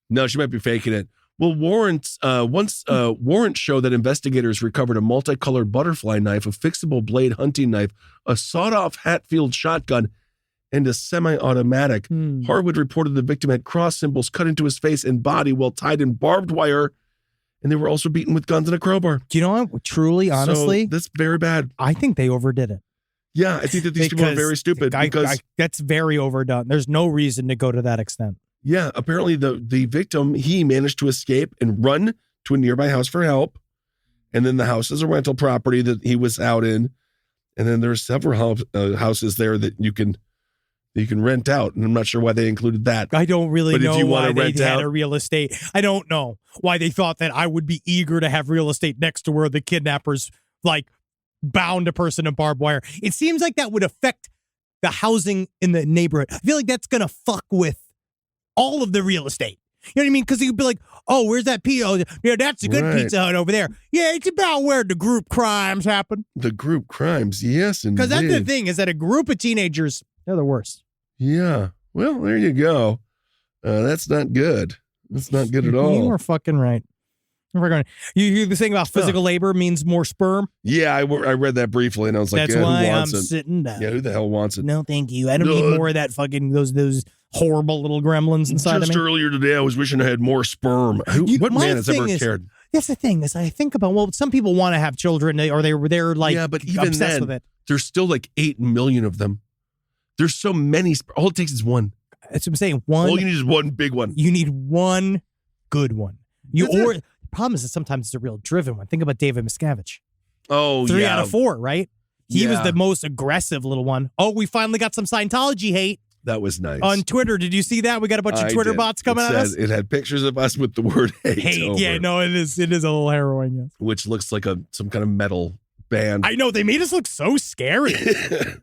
No, she might be faking it. Well, warrants show that investigators recovered a multicolored butterfly knife, a fixable blade hunting knife, a sawed-off Hatfield shotgun, and a semi-automatic. Harwood reported the victim had cross symbols cut into his face and body while tied in barbed wire, and they were also beaten with guns and a crowbar. Do you know what? Truly, honestly, so that's very bad. I think they overdid it. Yeah, I think that these people are very stupid because that's very overdone. There's no reason to go to that extent. Yeah, apparently the victim, he managed to escape and run to a nearby house for help. And then the house is a rental property that he was out in. And then there are several houses there that you can rent out. And I'm not sure why they included that. I don't really know why they rent had out a real estate. I don't know why they thought that I would be eager to have real estate next to where the kidnappers bound a person in barbed wire. It seems like that would affect the housing in the neighborhood. I feel like that's going to fuck with all of the real estate. You know what I mean? Because you'd be like, oh, where's that pizza? Yeah, that's a good Pizza Hut over there. Yeah, it's about where the group crimes happen. The group crimes, yes, indeed. Because that's the thing, is that a group of teenagers, they're the worst. Yeah. Well, there you go. That's not good. That's not good at all. You are fucking right. We're going. You hear the thing about physical labor means more sperm? Yeah, I read that briefly, and I was like, that's why I'm sitting down. Yeah, who the hell wants it? No, thank you. I don't need more of that fucking those horrible little gremlins inside of me. Just earlier today, I was wishing I had more sperm. What man has ever cared? That's the thing, is I think about, well, some people want to have children, or they're like, yeah, but even obsessed then, with it. There's still like 8 million of them. There's so many. All it takes is one. That's what I'm saying. One. All you need is one big one. You need one good one. The problem is that sometimes it's a real driven one. Think about David Miscavige. Oh, 3 out of 4, right? He was the most aggressive little one. Oh, we finally got some Scientology hate. That was nice. On Twitter, did you see that? We got a bunch of Twitter bots coming at us. It had pictures of us with the word hate. Hate, yeah, no, it is a little harrowing. Yes. Which looks like some kind of metal band. I know, they made us look so scary.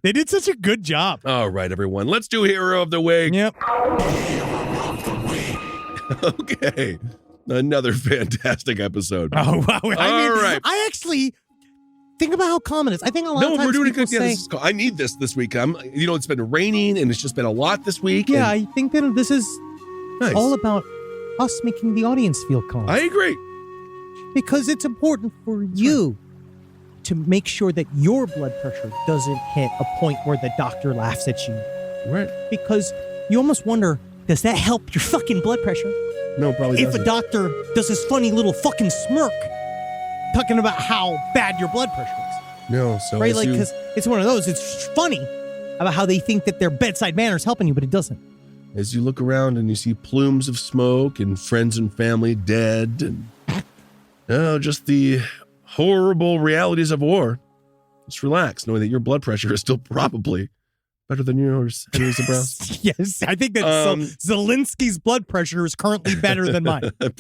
They did such a good job. All right, everyone, let's do Hero of the Week. Yep. Okay, another fantastic episode. Oh wow! All right. I actually think about how common it is. I think a lot of times we're doing people good. Yeah, this is cool. I need this week. It's been raining and it's just been a lot this week. Yeah, I think that this is nice. All about us making the audience feel calm. I agree. Because it's important for you to make sure that your blood pressure doesn't hit a point where the doctor laughs at you. Right. Because you almost wonder, does that help your fucking blood pressure? No, probably If doesn't. a doctor does this funny little fucking smirk talking about how bad your blood pressure is. No, so Right? as Like, you- because it's one of those, it's funny about how they think that their bedside manner is helping you, but it doesn't. as you look around and you see plumes of smoke and friends and family dead and just the horrible realities of war, just relax, knowing that your blood pressure is still probably better than yours, Henry Zabrowski. Yes, I think that Zelensky's blood pressure is currently better than mine. I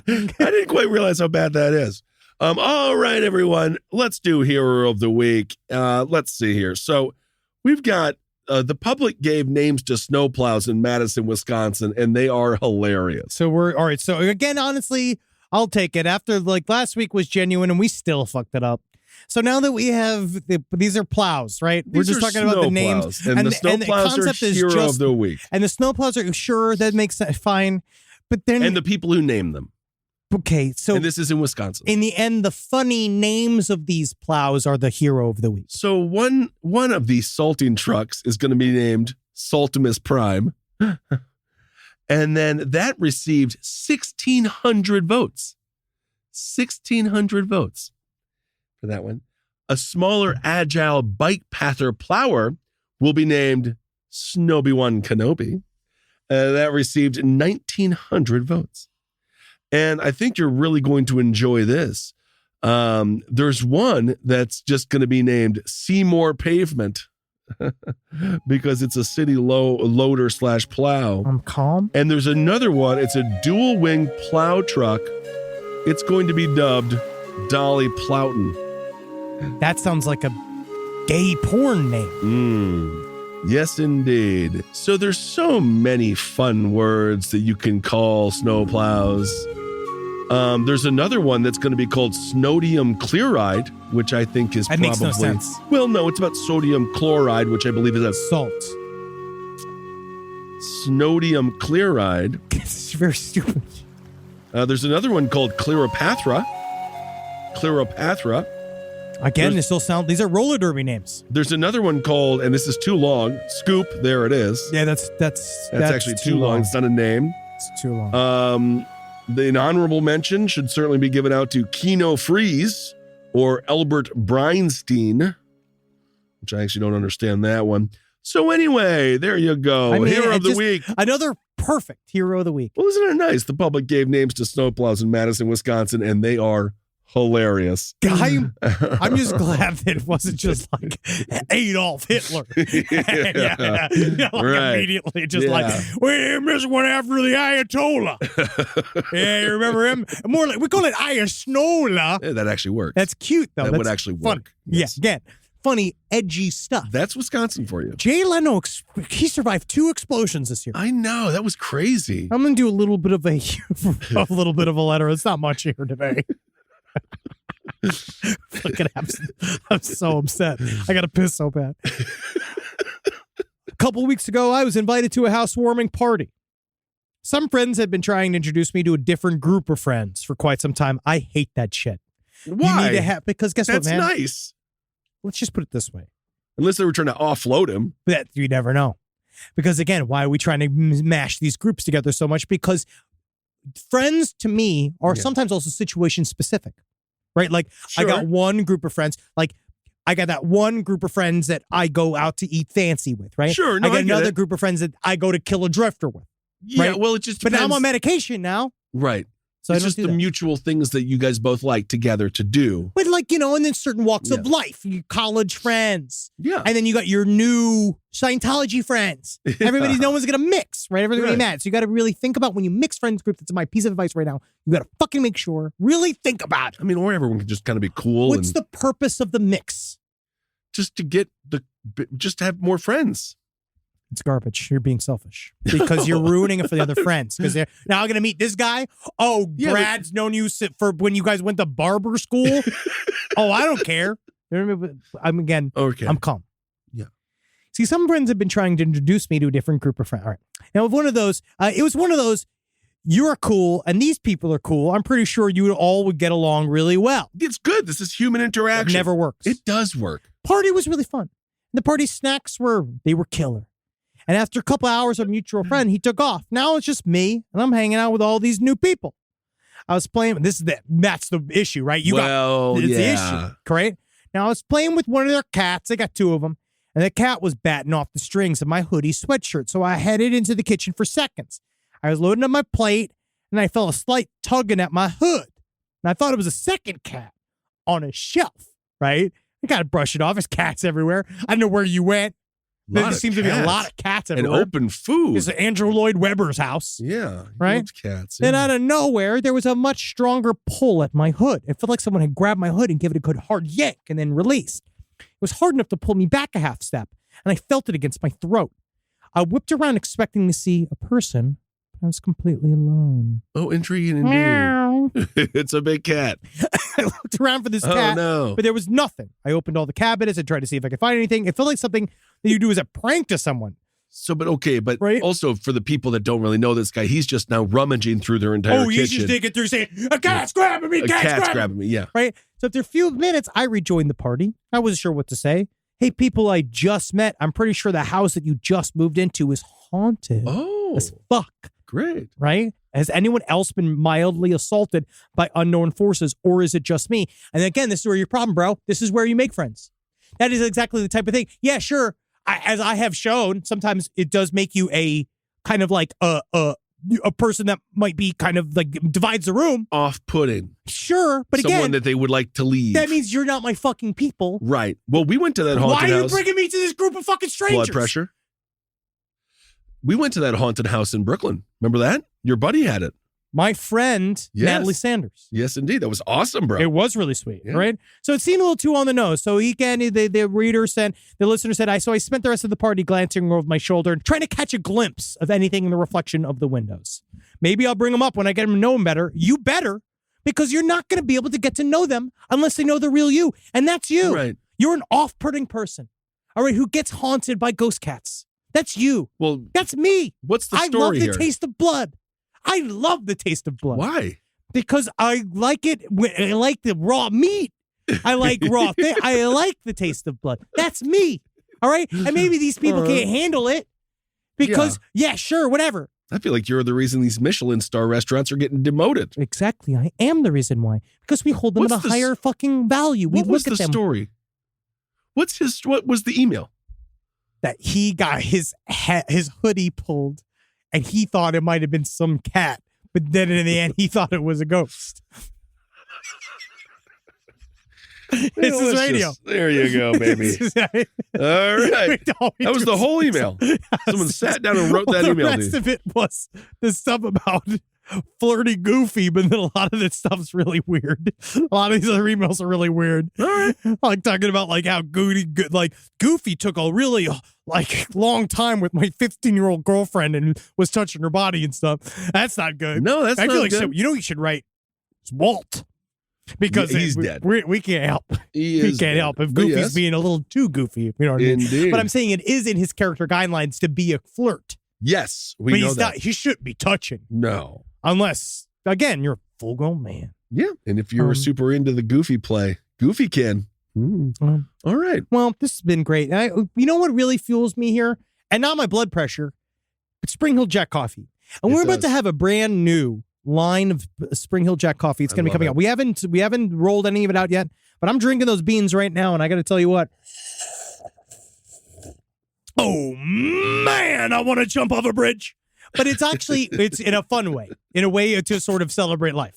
didn't quite realize how bad that is. All right, everyone, let's do Hero of the Week. Let's see here. So we've got the public gave names to snowplows in Madison, Wisconsin, and they are hilarious. So we're all right. So again, honestly, I'll take it. After like last week was genuine, and we still fucked it up. So now that we have these are plows, right? We're just talking about the names, and the snowplows are Hero of the Week, and the snowplows are sure that makes sense, fine, but then and the people who name them. Okay, so and this is in Wisconsin. In the end, the funny names of these plows are the Hero of the Week. So one of these salting trucks is going to be named Saltimus Prime. And then that received 1,600 votes. 1,600 votes for that one. A smaller, agile bike pather plower will be named Snoby-Wan Kenobi. That received 1,900 votes. And I think you're really going to enjoy this. There's one that's just going to be named Seymour Pavement because it's a city loader / plow. I'm calm. And there's another one. It's a dual wing plow truck. It's going to be dubbed Dolly Plowton. That sounds like a gay porn name. Yes, indeed. So there's so many fun words that you can call snowplows. There's another one that's going to be called Snodium Chloride, which I think is probably... makes no sense. Well, no, it's about sodium chloride, which I believe is a... Salt. Snodium Chloride. It's very stupid. There's another one called Cleopatra. Again, they still sound... These are roller derby names. There's another one called, and this is too long, Scoop. There it is. Yeah, that's actually too long. It's not a name. It's too long. The honorable mention should certainly be given out to Keno Freeze or Albert Breinstein, which I actually don't understand that one. So anyway, there you go. Hero of the Week. Another perfect Hero of the Week. Well, isn't it nice? The public gave names to snowplows in Madison, Wisconsin, and they are hilarious. I'm just glad that it wasn't just like Adolf Hitler. Yeah. Right. Immediately just like, we missed one after the Ayatollah. Yeah, you remember him? More like, we call it Ayasnola. Yeah, that actually works. That's cute, though. That would actually work. Fun. Yes. Yeah, again, funny, edgy stuff. That's Wisconsin for you. Jay Leno, he survived 2 explosions this year. I know. That was crazy. I'm going to do a little bit of a letter. It's not much here today. Fucking I'm so upset. I gotta piss so bad. A couple weeks ago, I was invited to a housewarming party. Some friends had been trying to introduce me to a different group of friends for quite some time. I hate that shit. Why? You need to have, because guess That's what, man? That's nice. Let's just put it this way. Unless they were trying to offload him. That you never know. Because again, why are we trying to mash these groups together so much? Because friends to me are sometimes also situation specific. Right? Like, sure. I got one group of friends. Like, I got that one group of friends that I go out to eat fancy with, right? Sure. No, I got another it. group of friends that I go to kill a drifter with. Yeah, right? well, it just depends. But now I'm on medication now. Right. So it's I don't just do the that. mutual things that you guys both like together to do. But like, you know, and then certain walks of life, you college friends. Yeah. And then you got your new Scientology friends. Everybody, no one's going to mix, right? Everybody's going to be mad. So you got to really think about when you mix friends group. That's my piece of advice right now. You got to fucking make sure, really think about it. I mean, or everyone can just kind of be cool. What's the purpose of the mix? Just to have more friends. It's garbage. You're being selfish because you're ruining it for the other friends. Because they're now going to meet this guy. Oh, Yeah, Brad's known you for when you guys went to barber school. Oh, I don't care. I'm calm. Yeah. See, some friends have been trying to introduce me to a different group of friends. All right. Now, one of those, it was one of those, you're cool and these people are cool. I'm pretty sure you all would get along really well. It's good. This is human interaction. It never works. It does work. Party was really fun. The party snacks were killer. And after a couple hours of mutual friend, he took off. Now it's just me, and I'm hanging out with all these new people. I was playing. That's the issue, right? It's the issue, correct? Now I was playing with one of their cats. I got two of them, and the cat was batting off the strings of my hoodie sweatshirt. So I headed into the kitchen for seconds. I was loading up my plate, and I felt a slight tugging at my hood. And I thought it was a second cat on a shelf, right? I got to brush it off. There's cats everywhere. I don't know where you went. There seems to be a lot of cats everywhere. And open food. It's Andrew Lloyd Webber's house. Yeah. Right? Loves cats. Then out of nowhere, there was a much stronger pull at my hood. It felt like someone had grabbed my hood and given it a good hard yank and then released. It was hard enough to pull me back a half step, and I felt it against my throat. I whipped around expecting to see a person, but I was completely alone. Oh, intriguing indeed. Meow. It's a big cat. I looked around for this cat, no. but there was nothing. I opened all the cabinets and tried to see if I could find anything. It felt like something that you do as a prank to someone. So, but right? Also for the people that don't really know this guy, he's just now rummaging through their entire kitchen. He's just digging through saying, a cat's grabbing me, cat's grabbing me, yeah. Right? So after a few minutes, I rejoined the party. I wasn't sure what to say. Hey, people I just met, I'm pretty sure the house that you just moved into is haunted as fuck. Great. Right? Has anyone else been mildly assaulted by unknown forces, or is it just me? And again, this is where your problem, bro. This is where you make friends. That is exactly the type of thing. Yeah, sure. As I have shown, sometimes it does make you a kind of like a person that might be kind of like divides the room. Off-putting. Sure, but someone again, that they would like to leave. That means you're not my fucking people. Right. Well, we went to that haunted house. Why are you bringing me to this group of fucking strangers? Blood pressure. We went to that haunted house in Brooklyn. Remember that? Your buddy had it. My friend, Natalie Sanders. Yes, indeed. That was awesome, bro. It was really sweet, right? So it seemed a little too on the nose. So the listener said, so I spent the rest of the party glancing over my shoulder and trying to catch a glimpse of anything in the reflection of the windows. Maybe I'll bring them up when I get them to know them better. You better, because you're not going to be able to get to know them unless they know the real you. And that's you. Right. You're an off-putting person, all right, who gets haunted by ghost cats. That's you. Well, that's me. What's the story I love here? the taste of blood. I love the taste of blood. Why? Because I like it. I like the raw meat. I like raw thing. I like the taste of blood. That's me. All right. And maybe these people can't handle it because, sure, whatever. I feel like you're the reason these Michelin star restaurants are getting demoted. Exactly. I am the reason why. Because we hold them at a higher fucking value. We look at them. What was the story? What was the email? That he got his hoodie pulled and he thought it might have been some cat, but then in the end he thought it was a ghost. This is radio. There you go, baby. All right. That was the whole email. Someone sat down and wrote that email. The rest of it was the stuff about flirty Goofy, but then a lot of this stuff's really weird. A lot of these other emails are really weird. All right. Like talking about like how Goofy took a really long time with my 15-year-old girlfriend and was touching her body and stuff. That's not good. No, that's not good. So, you should write it's Walt. Because he's dead. We can't help. We can't help if Goofy's being a little too goofy. You know what I mean? Indeed. But I'm saying it is in his character guidelines to be a flirt. Yes, we know that. He shouldn't be touching. No. Unless, again, you're a full-grown man. Yeah, and if you're super into the Goofy play, Goofy can. All right. Well, this has been great. And you know what really fuels me here? And not my blood pressure, but Spring Hill Jack Coffee. And we're about to have a brand new line of Spring Hill Jack Coffee. It's going to be coming out. We haven't rolled any of it out yet, but I'm drinking those beans right now, and I got to tell you what. Oh, man, I want to jump off a bridge. But it's actually, it's in a fun way, in a way to sort of celebrate life.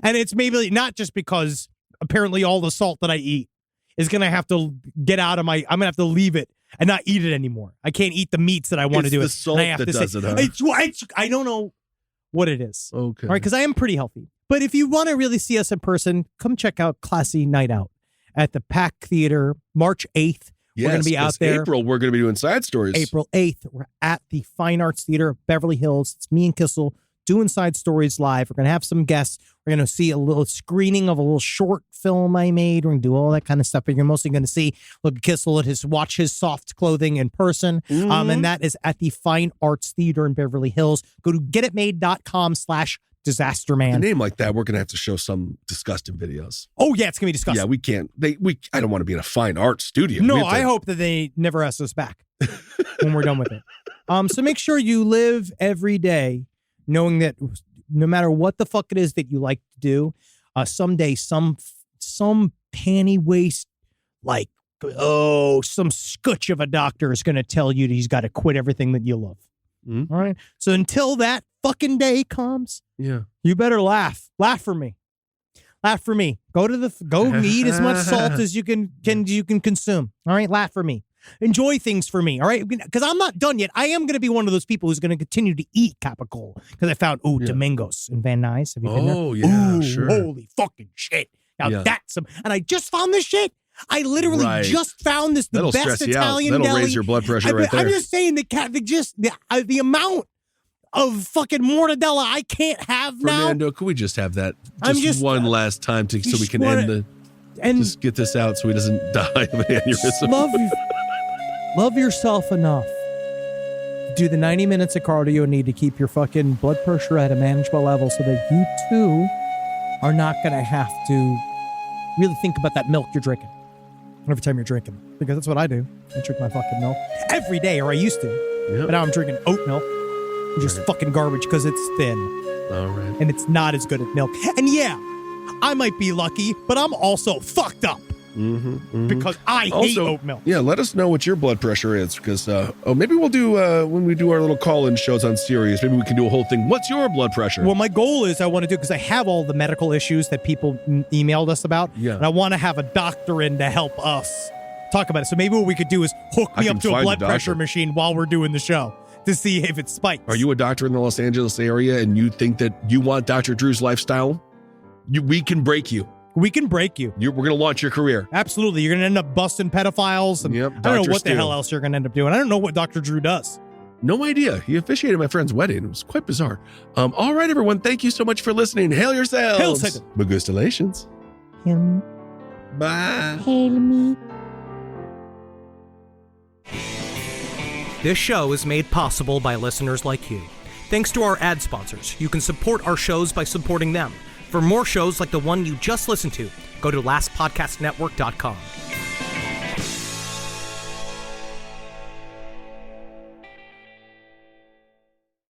And it's maybe not just because apparently all the salt that I eat is going to have to get out of I'm going to have to leave it and not eat it anymore. I can't eat the meats that I want to do. It's the salt that does it, huh? I don't know what it is. Okay. All right, because I am pretty healthy. But if you want to really see us in person, come check out Classy Night Out at the Pack Theater, March 8th. Yes, we're going to be out there. April, we're going to be doing side stories. April 8th, we're at the Fine Arts Theater, Beverly Hills. It's me and Kissel, doing Side Stories live. We're going to have some guests. We're going to see a little screening of a little short film I made. We're going to do all that kind of stuff. But you're mostly going to see Look Kissel watch his soft clothing in person. And that is at the Fine Arts Theater in Beverly Hills. Go to getitmade.com/disasterman. A name like that, we're going to have to show some disgusting videos. Oh, yeah, it's going to be disgusting. Yeah, we can't. I don't want to be in a fine art studio. No, I hope that they never ask us back when we're done with it. So make sure you live every day knowing that no matter what the fuck it is that you like to do, someday some panty waist, like, some scutch of a doctor is going to tell you that he's got to quit everything that you love. All right. So until that fucking day comes, you better laugh. Laugh for me. Laugh for me. Go eat as much salt as you can consume. All right. Laugh for me. Enjoy things for me. All right. Because I'm not done yet. I am going to be one of those people who's going to continue to eat Capicola because I found, Domingos in Van Nuys. Have you been there? Oh, yeah. Ooh, sure. Holy fucking shit. Now that's some, and I just found this shit. I literally just found this, the best Italian deli. That'll raise your blood pressure right there. I'm just saying the amount of fucking mortadella I can't have now. Fernando, could we just have that one last time so we can just get this out so he doesn't die of an aneurysm? Love yourself enough to do the 90 minutes of cardio you need to keep your fucking blood pressure at a manageable level so that you too are not going to have to really think about that milk you're drinking every time you're drinking. Because that's what I do. I drink my fucking milk every day, or I used to. But now I'm drinking oat milk. Just fucking garbage because it's thin. All right. And it's not as good as milk. And yeah, I might be lucky, but I'm also fucked up. Because I hate oat milk. Yeah, let us know what your blood pressure is because, maybe we'll do, when we do our little call-in shows on Sirius, maybe we can do a whole thing. What's your blood pressure? Well, my goal is I want to do, because I have all the medical issues that people emailed us about. Yeah. And I want to have a doctor in to help us talk about it. So maybe what we could do is hook me up to a blood pressure machine while we're doing the show to see if it spikes. Are you a doctor in the Los Angeles area and you think that you want Dr. Drew's lifestyle? We can break you. We can break you. We're going to launch your career. Absolutely. You're going to end up busting pedophiles. And I don't know what the hell else you're going to end up doing. I don't know what Dr. Drew does. No idea. He officiated my friend's wedding. It was quite bizarre. All right, everyone. Thank you so much for listening. Hail yourselves. Hail Satan. Magustalations. Hail me. Bye. Hail me. This show is made possible by listeners like you. Thanks to our ad sponsors. You can support our shows by supporting them. For more shows like the one you just listened to, go to lastpodcastnetwork.com.